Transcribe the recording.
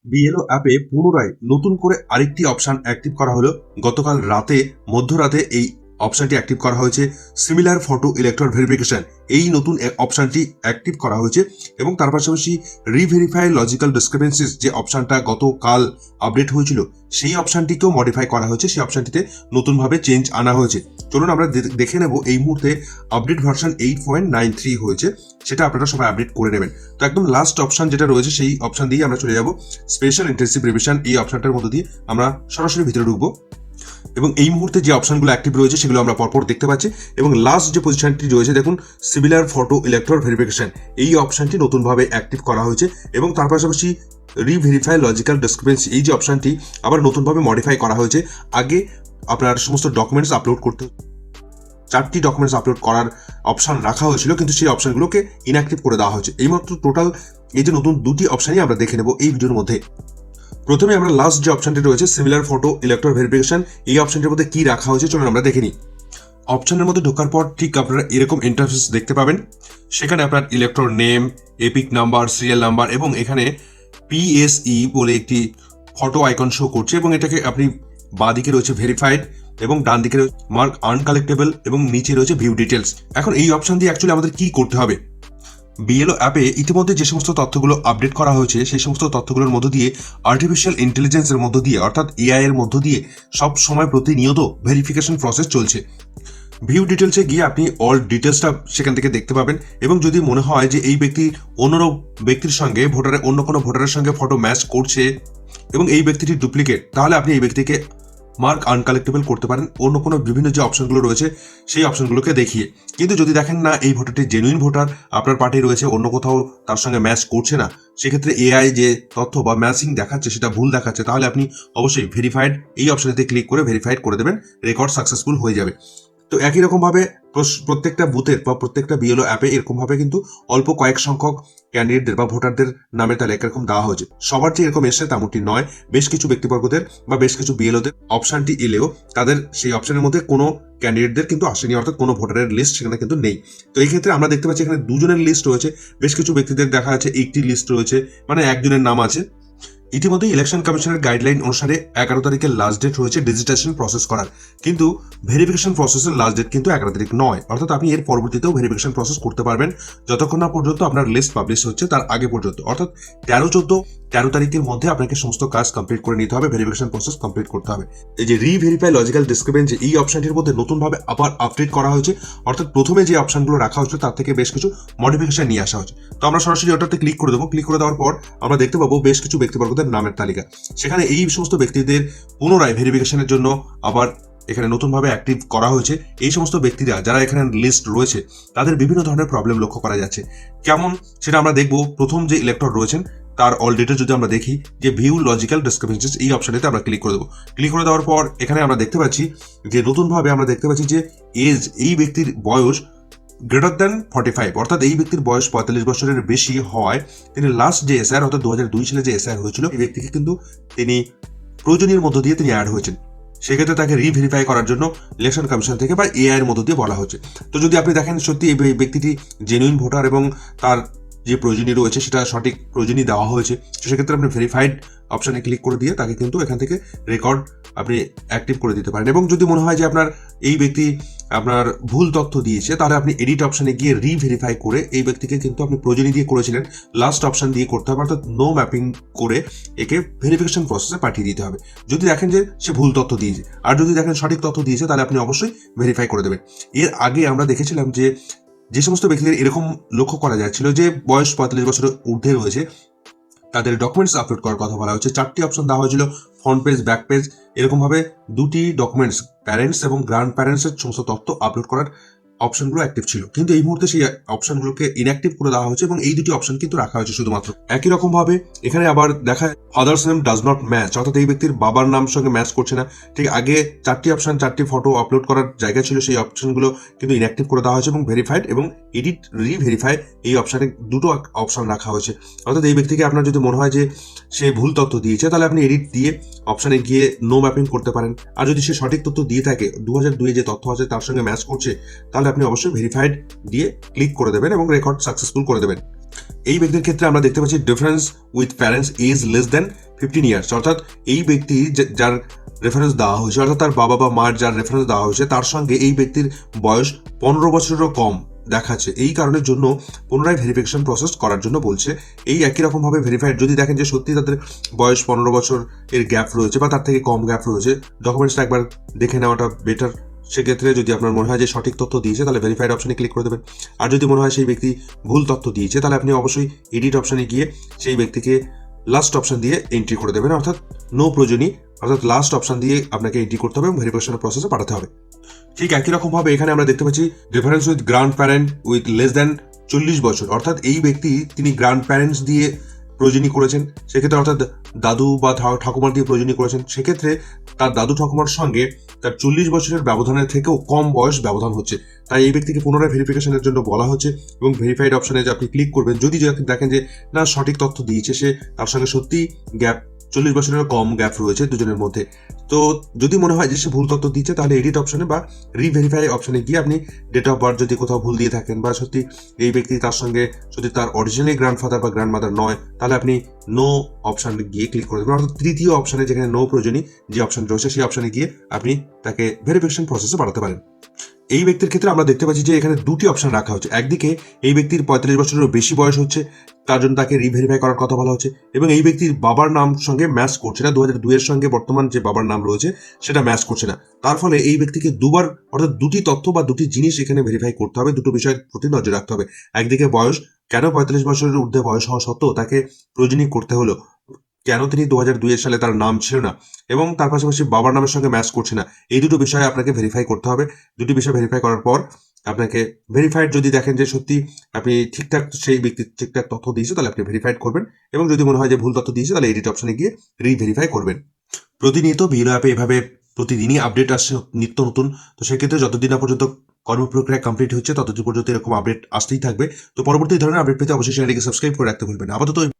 BLO অ্যাপে পুনরায় নতুন করে আরেকটি অপশন অ্যাক্টিভ করা হলো। গতকাল মধ্যরাতে এই অপশনটি অ্যাক্টিভ করা হয়েছে, সিমিলার ফটো ইলেক্টর ভেরিফিকেশন। এই নতুন অপশনটি অ্যাক্টিভ করা হয়েছে এবং তার পাশাপাশি রিভেরিফাই লজিক্যাল ডিসক্রিপেন্সিস যে অপশনটা গতকাল আপডেট হয়েছিল সেই অপশনটিকেও মডিফাই করা হয়েছে, সেই অপশনটিতে নতুনভাবে চেঞ্জ আনা হয়েছে। চলুন আমরা দেখে নেব। এই মুহূর্তে আপডেট ভার্সন 8.93 হয়েছে, সেটা আপনারা সবাই আপডেট করে নেবেন। তো একদম লাস্ট অপশন যেটা রয়েছে সেই অপশন দিয়ে আমরা চলে যাব স্পেশাল ইন্টেন্সিভ রিভিশন। এই অপশনটার মধ্যে দিয়ে আমরা সরাসরি ভিতরে ঢুকবো এবং এই মুহূর্তে যে অপশনগুলো অ্যাক্টিভ রয়েছে সেগুলো আমরা পরপর দেখতে পাচ্ছি। এবং লাস্ট যে পজিশনটি রয়েছে দেখুন, সিমিলার ফটো ইলেক্টর ভেরিফিকেশন, এই অপশনটি নতুনভাবে অ্যাক্টিভ করা হয়েছে এবং তার পাশাপাশি রিভেরিফাই লজিক্যাল ডিসক্রিপেন্সি, এই যে অপশনটি আবার নতুনভাবে মডিফাই করা হয়েছে। আগে আপনার সমস্ত ডকুমেন্টস আপলোড করতে 4টি ডকুমেন্টস আপলোড করার অপশন রাখা হয়েছিল, কিন্তু সেই অপশনগুলোকে ইনঅ্যাক্টিভ করে দেওয়া হয়েছে। এইমাত্র টোটাল এই যে নতুন দুটি অপশনই আমরা দেখে নেব এই ভিডিওর মধ্যে। প্রথমে আমরা লাস্ট যে অপশনটি রয়েছে সিমিলার ফটো ইলেক্টর ভেরিফিকেশন, এই অপশনটির মধ্যে কি রাখা হয়েছে চলুন আমরা দেখে নিই। অপশনের মধ্যে ঢোকার পর ঠিক আপনারা এরকম ইন্টারফেস দেখতে পাবেন। সেখানে আপনার elector name, epic number, serial number এবং এখানে পিএসই বলে একটি ফটো আইকন শো করছে এবং এটাকে আপনি বাঁদিকে রয়েছে ভেরিফাইড এবং ডান দিকে রয়েছে মার্ক আনকালেক্টেবল এবং নিচে রয়েছে ভিউ ডিটেলস। এখন এই অপশন দিয়ে অ্যাকচুয়ালি আমাদের কি করতে হবে? বিএলও অ্যাপে ইতিমধ্যে যে সমস্ত তথ্যগুলো আপডেট করা হয়েছে সেই সমস্ত তথ্যগুলোর মধ্য দিয়ে আর্টিফিশিয়াল ইন্টেলিজেন্সের মধ্য দিয়ে অর্থাৎ এআই এর মধ্য দিয়ে সব সময় প্রতিনিয়ত ভেরিফিকেশন প্রসেস চলছে। ভিউ ডিটেলসে গিয়ে আপনি অল ডিটেলসটা সেখান থেকে দেখতে পাবেন এবং যদি মনে হয় যে এই ব্যক্তি অন্য ব্যক্তির সঙ্গে অন্য কোনো ভোটারের সঙ্গে ফটো ম্যাচ করছে এবং এই ব্যক্তিটি ডুপ্লিকেট, তাহলে আপনি এই ব্যক্তিকে মার্ক আনকালেক্টেবল করতে পারেন অন্য কোনো বিভিন্ন যে অপশনগুলো রয়েছে সেই অপশনগুলোকে দেখিয়ে। কিন্তু যদি দেখেন না এই ভোটারটি জেনুইন ভোটার, আপনার পার্টি রয়েছে, অন্য কোথাও তার সঙ্গে ম্যাচ করছে না, সেক্ষেত্রে এআই যে তথ্য বা ম্যাচিং দেখাচ্ছে সেটা ভুল দেখাচ্ছে, তাহলে আপনি অবশ্যই ভেরিফাইড এই অপশনেতে ক্লিক করে ভেরিফাইড করে দেবেন, রেকর্ড সাকসেসফুল হয়ে যাবে। তো একই রকমভাবে প্রত্যেকটা বুথের বা প্রত্যেকটা বিএলও অ্যাপে এরকমভাবে কিন্তু অল্প কয়েক সংখ্যক ক্যান্ডিডেটদের বা ভোটারদের নামের তালিকা এরকম দেওয়া হয়েছে। সবার যে এরকম এসে তেমনটি নয়, বেশ কিছু ব্যক্তিবর্গদের বা বেশ কিছু বিএলওদের অপশনটি এলেও তাদের সেই অপশনের মধ্যে কোনো ক্যান্ডিডেটদের কিন্তু আসেনি, অর্থাৎ কোনো ভোটারের লিস্ট সেখানে কিন্তু নেই। তো এই ক্ষেত্রে আমরা দেখতে পাচ্ছি এখানে দুজনের লিস্ট রয়েছে, বেশ কিছু ব্যক্তিদের দেখা যাচ্ছে একটি লিস্ট রয়েছে, মানে একজনের নাম আছে। ইতিমধ্যে ইলেকশন কমিশনের গাইডলাইন অনুসারে 11 তারিখের লাস্ট ডেট রয়েছে ডিজিটেশন প্রসেস করার, কিন্তু ভেরিফিকেশন প্রসেসের লাস্ট ডেট কিন্তু 11 তারিখ নয়। অর্থাৎ আপনি এর পরবর্তীতেও ভেরিফিকেশন প্রসেস করতে পারবেন যতক্ষণ না পর্যন্ত আপনার লিস্ট পাবলিশ হচ্ছে তার আগে পর্যন্ত, অর্থাৎ 13 তারিখের মধ্যে আপনাকে সমস্ত কাজ কমপ্লিট করে নিতে হবে, ভেরিফিকেশন প্রসেস কমপ্লিট করতে হবে। এই যে রিভেরিফাই লজিক্যাল ডিসক্রিপেন্সি, এই অপশনটির মধ্যে নতুনভাবে আবার আপডেট করা হয়েছে, অর্থাৎ প্রথমে যে অপশনগুলো রাখা হয়েছিল তার থেকে বেশ কিছু মডিফিকেশন নিয়ে আসা হয়েছে। তো আমরা সরাসরি ওটাতে ক্লিক করে দেবো। ক্লিক করে দেওয়ার পর আমরা দেখতে পাবো বেশ কিছু ব্যক্তিবর্গদের নামের তালিকা। সেখানে এই সমস্ত ব্যক্তিদের পুনরায় ভেরিফিকেশনের জন্য আবার এখানে নতুনভাবে অ্যাক্টিভ করা হয়েছে। এই সমস্ত ব্যক্তিরা যারা এখানে লিস্ট রয়েছে তাদের বিভিন্ন ধরনের প্রবলেম লক্ষ্য করা যাচ্ছে। কেমন সেটা আমরা দেখবো। প্রথম যে ইলেক্টর রয়েছেন তার অল ডিটেলস যদি আমরা দেখি, যে ভিউ লজিক্যাল ডিসক্রিপেন্সিস, এই অপশনটিতে আমরা ক্লিক করে দেবো। ক্লিক করে দেওয়ার পর এখানে আমরা দেখতে পাচ্ছি যে নতুনভাবে আমরা দেখতে পাচ্ছি যে এজ, এই ব্যক্তির বয়স গ্রেটার দ্যান 45, অর্থাৎ এই ব্যক্তির বয়স 45 বছরের বেশি হওয়ায় তিনি লাস্ট যে এসআর অর্থাৎ 2002 সালে যে এসআর হয়েছিল এই ব্যক্তিকে কিন্তু তিনি প্রয়োজনীয় মধ্য দিয়ে তিনি অ্যাড হয়েছেন। সেক্ষেত্রে তাকে রিভেরিফাই করার জন্য ইলেকশন কমিশন থেকে বা এআই এর মধ্য দিয়ে বলা হচ্ছে। তো যদি আপনি দেখেন সত্যি এই ব্যক্তিটি জেনুইন ভোটার এবং তার যে প্রয়োজনীয় রয়েছে সেটা সঠিক প্রয়োজনীয় দেওয়া হয়েছে, তো সেক্ষেত্রে আপনি ভেরিফাইড অপশনে ক্লিক করে দিয়ে তাকে কিন্তু এখান থেকে রেকর্ড আপনি অ্যাক্টিভ করে দিতে পারেন। এবং যদি মনে হয় যে আপনার এই ব্যক্তি আপনার ভুল তথ্য দিয়েছে, তাহলে আপনি এডিট অপশনে গিয়ে রিভেরিফাই করে এই ব্যক্তিকে কিন্তু আপনি প্রয়োজনীয় দিয়ে করেছিলেন, লাস্ট অপশন দিয়ে করতে হবে, অর্থাৎ নো ম্যাপিং করে একে ভেরিফিকেশন প্রসেসে পাঠিয়ে দিতে হবে যদি দেখেন যে সে ভুল তথ্য দিয়েছে। আর যদি দেখেন সঠিক তথ্য দিয়েছে তাহলে আপনি অবশ্যই ভেরিফাই করে দেবেন। এর আগে আমরা দেখেছিলাম যে সমস্ত ব্যক্তিদের এরকম লক্ষ্য করা যাচ্ছিল যে বয়স 45 বছরের ঊর্ধ্বে রয়েছে, তাদের ডকুমেন্টস আপলোড করার কথা বলা হচ্ছে। 4টি অপশন দেওয়া হয়েছিল, ফ্রন্ট পেজ, ব্যাক পেজ, এরকমভাবে 2টি ডকুমেন্টস, প্যারেন্টস এবং গ্র্যান্ড প্যারেন্টসের সমস্ত তথ্য আপলোড করার অপশনগুলো অ্যাক্টিভ ছিল, কিন্তু এই মুহূর্তে সেই অপশনগুলোকে ইনঅ্যাক্টিভ করে দেওয়া হয়েছে এবং এই দুটি অপশন কিন্তু রাখা হয়েছে শুধুমাত্র। একই রকম ভাবে এখানে আবার দেখায় father's name does not match, অর্থাৎ এই ব্যক্তির বাবার নাম সঙ্গে ম্যাচ করছে না। ঠিক আগে 4টি অপশন, 4টি ফটো আপলোড করার জায়গা ছিল, সেই অপশনগুলো কিন্তু ইনঅ্যাক্টিভ করে দেওয়া হয়েছে এবং ভেরিফাইড এবং এডিট রিভেরিফাই এই অপশনে দুটো অপশন রাখা হয়েছে। অর্থাৎ এই ব্যক্তিকে আপনার যদি মনে হয় যে সে ভুল তথ্য দিয়েছে তাহলে আপনি এডিট দিয়ে অপশনে গিয়ে নো ম্যাপিং করতে পারেন। আর যদি সে সঠিক তথ্য দিয়ে থাকে, 2002 যে তথ্য আছে তার সঙ্গে ম্যাচ করছে, তাহলে আপনি অবশ্যই ভেরিফাইড দিয়ে ক্লিক করে দেবেন এবং রেকর্ড সাকসেসফুল করে দেবেন। এই ব্যক্তির ক্ষেত্রে আমরা দেখতে পাচ্ছি difference with parents age less than 15 years, অর্থাৎ এই ব্যক্তি যার রেফারেন্স দেওয়া হয়েছে, অর্থাৎ তার বাবা বা মার যার রেফারেন্স দেওয়া হয়েছে তার সঙ্গে এই ব্যক্তির বয়স 15 বছরেরও কম দেখাচ্ছে। এই কারণের জন্য পুনরায় ভেরিফিকেশন প্রসেস করার জন্য বলছে। এই একই রকমভাবে ভেরিফাইড যদি দেখেন যে সত্যি তাদের বয়স 15 বছর এর গ্যাপ রয়েছে বা তার থেকে কম গ্যাপ রয়েছে, ডকুমেন্টসটা একবার দেখে নেওয়াটা বেটার। সেক্ষেত্রে যদি আপনার মনে হয় যে সঠিক তথ্য দিয়েছে তাহলে ভেরিফাইড অপশনে ক্লিক করে দেবেন। আর যদি মনে হয় সেই ব্যক্তি ভুল তথ্য দিয়েছে তাহলে আপনি অবশ্যই এডিট অপশনে গিয়ে সেই ব্যক্তিকে লাস্ট অপশন দিয়ে এন্ট্রি করে দেবেন, অর্থাৎ নো প্রয়োজনই, অর্থাৎ লাস্ট অপশন দিয়ে আপনাকে এন্ট্রি করতে হবে এবং ভেরিফিকেশন প্রসেসে পাঠাতে হবে। ঠিক একই রকমভাবে এখানে আমরা দেখতে পাচ্ছি difference with grand parent with less than 40 বছর, অর্থাৎ এই ব্যক্তি তিনি গ্র্যান্ড প্যারেন্টস দিয়ে প্রয়োজনী করেছেন, সেক্ষেত্রে অর্থাৎ দাদু বা ঠাকুমার দিয়ে প্রয়োজনী করেছেন, সেক্ষেত্রে তার দাদু ঠাকুমার সঙ্গে তার 40 বছরের ব্যবধানের থেকেও কম বয়স ব্যবধান হচ্ছে। তাই এই ব্যক্তিকে পুনরায় ভেরিফিকেশনের জন্য বলা হচ্ছে এবং ভেরিফাইড অপশনে যে আপনি ক্লিক করবেন, যদি দেখেন যে না সঠিক তথ্য দিয়েছে সে, তার সঙ্গে সত্যি গ্যাপ 40 বছরের কম গ্যাপ রয়েছে দুজনের মধ্যে, তো যদি মনে হয় যে সে ভুল তথ্য দিচ্ছে তাহলে এডিট অপশনে বা রিভেরিফাই অপশনে গিয়ে আপনি ডেট অফ বার্থ যদি কোথাও ভুল দিয়ে থাকেন বা সত্যি এই ব্যক্তি তার সঙ্গে যদি তার অরিজিনালি গ্র্যান্ডফাদার বা গ্র্যান্ডমাদার নয়, তাহলে আপনি নো অপশন গিয়ে ক্লিক করে দেবেন, অর্থাৎ তৃতীয় অপশনে যেখানে নো প্রয়োজনীয় যে অপশন রয়েছে সেই অপশনে গিয়ে আপনি তাকে ভেরিফিকেশন প্রসেসে পাঠাতে পারেন। এই ব্যক্তির ক্ষেত্রে আমরা দেখতে পাচ্ছি যে এখানে দুটি অপশন রাখা হচ্ছে। একদিকে এই ব্যক্তির 45 বছরেরও বেশি বয়স হচ্ছে, তার জন্য তাকে রিভেরিফাই করার কথা বলা হচ্ছে, এবং এই ব্যক্তির বাবার নাম সঙ্গে ম্যাচ করছে না, 2002 এর সঙ্গে বর্তমান যে বাবার নাম রয়েছে সেটা ম্যাচ করছে না। তার ফলে এই ব্যক্তিকে দুবার, অর্থাৎ দুটি তথ্য বা দুটি জিনিস এখানে ভেরিফাই করতে হবে, দুটো বিষয়ের প্রতি নজর রাখতে হবে। একদিকে বয়স, কেন 45 বছরের ঊর্ধ্বে বয়স হওয়া সত্ত্বেও তাকে প্রয়োজনীয় করতে হলো, কেন তিনি 2002 সালে তার নাম ছিল না, এবং তার পাশাপাশি বাবার নামের সঙ্গে ম্যাচ করছে না, এই দুটো বিষয়ে আপনাকে ভেরিফাই করতে হবে। দুটি বিষয় ভেরিফাই করার পর আপনাকে ভেরিফাইড যদি দেখেন যে সত্যি আপনি ঠিকঠাক সেই ব্যক্তি ঠিকঠাক তথ্য দিয়েছে তাহলে আপনি ভেরিফাইড করবেন, এবং যদি মনে হয় যে ভুল তথ্য দিয়েছে তাহলে এডিট অপশনে গিয়ে রিভেরিফাই করবেন। প্রতিনিয়ত বিলো অ্যাপে এভাবে প্রতিদিনই আপডেট আসছে নিত্য নতুন, তো সেক্ষেত্রে যতদিন না পর্যন্ত কর্মপ্রক্রিয়া কমপ্লিট হচ্ছে ততদিন পর্যন্ত এরকম আপডেট আসতেই থাকবে। তো পরবর্তী ধরনের আপডেট পেতে অবশ্যই চ্যানেলটিকে সাবস্ক্রাইব করে রাখতে ভুলবেন না। আপাতত এই